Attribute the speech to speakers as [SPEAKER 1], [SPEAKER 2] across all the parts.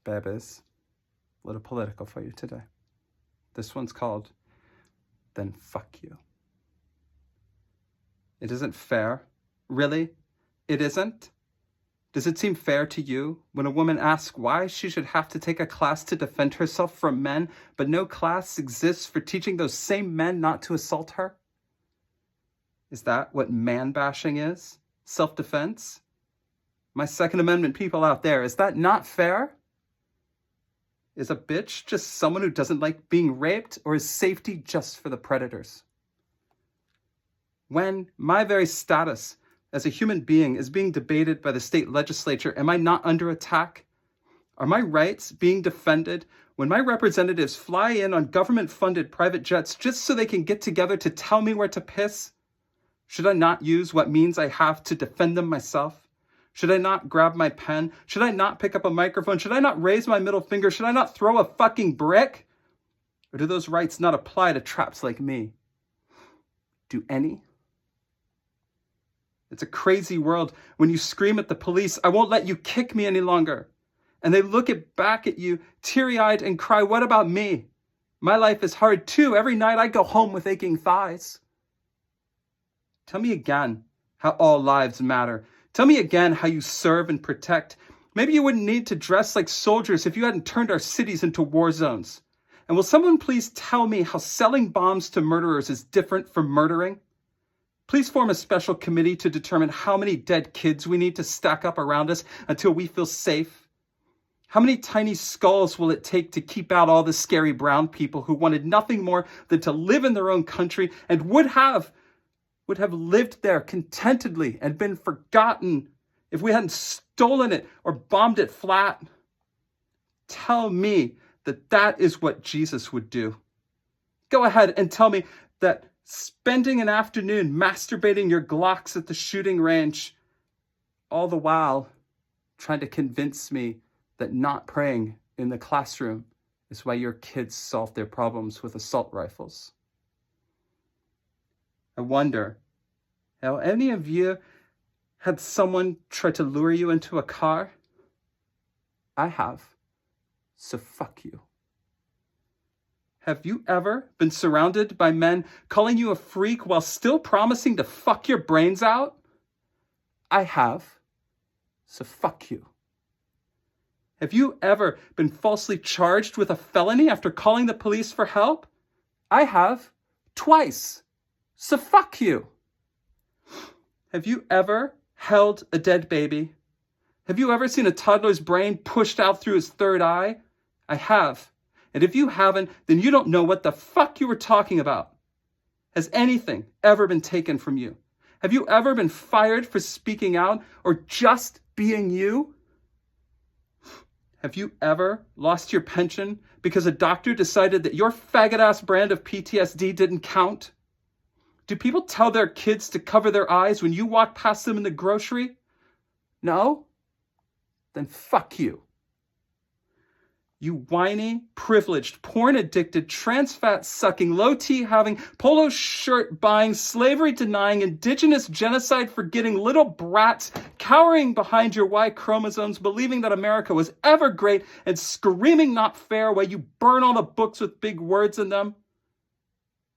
[SPEAKER 1] Babies, a little political for you today. This one's called, Then Fuck You. It isn't fair. Really? It isn't? Does it seem fair to you when a woman asks why she should have to take a class to defend herself from men, but no class exists for teaching those same men not to assault her? Is that what man-bashing is? Self-defense? My Second Amendment people out there, is that not fair? Is a bitch just someone who doesn't like being raped, or is safety just for the predators? When my very status as a human being is being debated by the state legislature, am I not under attack? Are my rights being defended when my representatives fly in on government-funded private jets just so they can get together to tell me where to piss? Should I not use what means I have to defend them myself? Should I not grab my pen? Should I not pick up a microphone? Should I not raise my middle finger? Should I not throw a fucking brick? Or do those rights not apply to traps like me? Do any? It's a crazy world when you scream at the police, I won't let you kick me any longer. And they look back at you, teary-eyed, and cry, what about me? My life is hard too. Every night I go home with aching thighs. Tell me again how all lives matter. Tell me again how you serve and protect. Maybe you wouldn't need to dress like soldiers if you hadn't turned our cities into war zones. And will someone please tell me how selling bombs to murderers is different from murdering? Please form a special committee to determine how many dead kids we need to stack up around us until we feel safe. How many tiny skulls will it take to keep out all the scary brown people who wanted nothing more than to live in their own country and would have lived there contentedly and been forgotten if we hadn't stolen it or bombed it flat? Tell me that that is what Jesus would do. Go ahead and tell me that spending an afternoon masturbating your Glocks at the shooting range, all the while trying to convince me that not praying in the classroom is why your kids solve their problems with assault rifles. I wonder, have any of you had someone try to lure you into a car? I have, so fuck you. Have you ever been surrounded by men calling you a freak while still promising to fuck your brains out? I have, so fuck you. Have you ever been falsely charged with a felony after calling the police for help? I have, twice, so fuck you. Have you ever held a dead baby? Have you ever seen a toddler's brain pushed out through his third eye? I have. And if you haven't, then you don't know what the fuck you were talking about. Has anything ever been taken from you? Have you ever been fired for speaking out or just being you? Have you ever lost your pension because a doctor decided that your faggot-ass brand of PTSD didn't count? Do people tell their kids to cover their eyes when you walk past them in the grocery? No? Then fuck you. You whiny, privileged, porn-addicted, trans-fat-sucking, low-T-having, polo shirt-buying, slavery-denying, indigenous genocide-forgetting little brats cowering behind your Y chromosomes, believing that America was ever great and screaming not fair while you burn all the books with big words in them.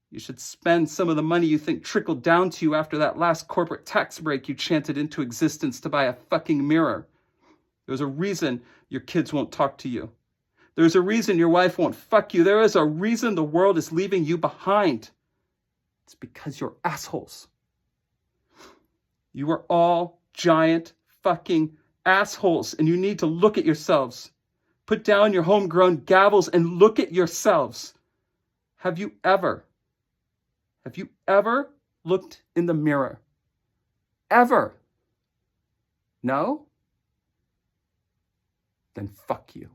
[SPEAKER 1] You should spend some of the money you think trickled down to you after that last corporate tax break you chanted into existence to buy a fucking mirror. There's a reason your kids won't talk to you. There's a reason your wife won't fuck you. There is a reason the world is leaving you behind. It's because you're assholes. You are all giant fucking assholes, and you need to look at yourselves. Put down your homegrown gavels and look at yourselves. Have you ever looked in the mirror? Ever? No? Then fuck you.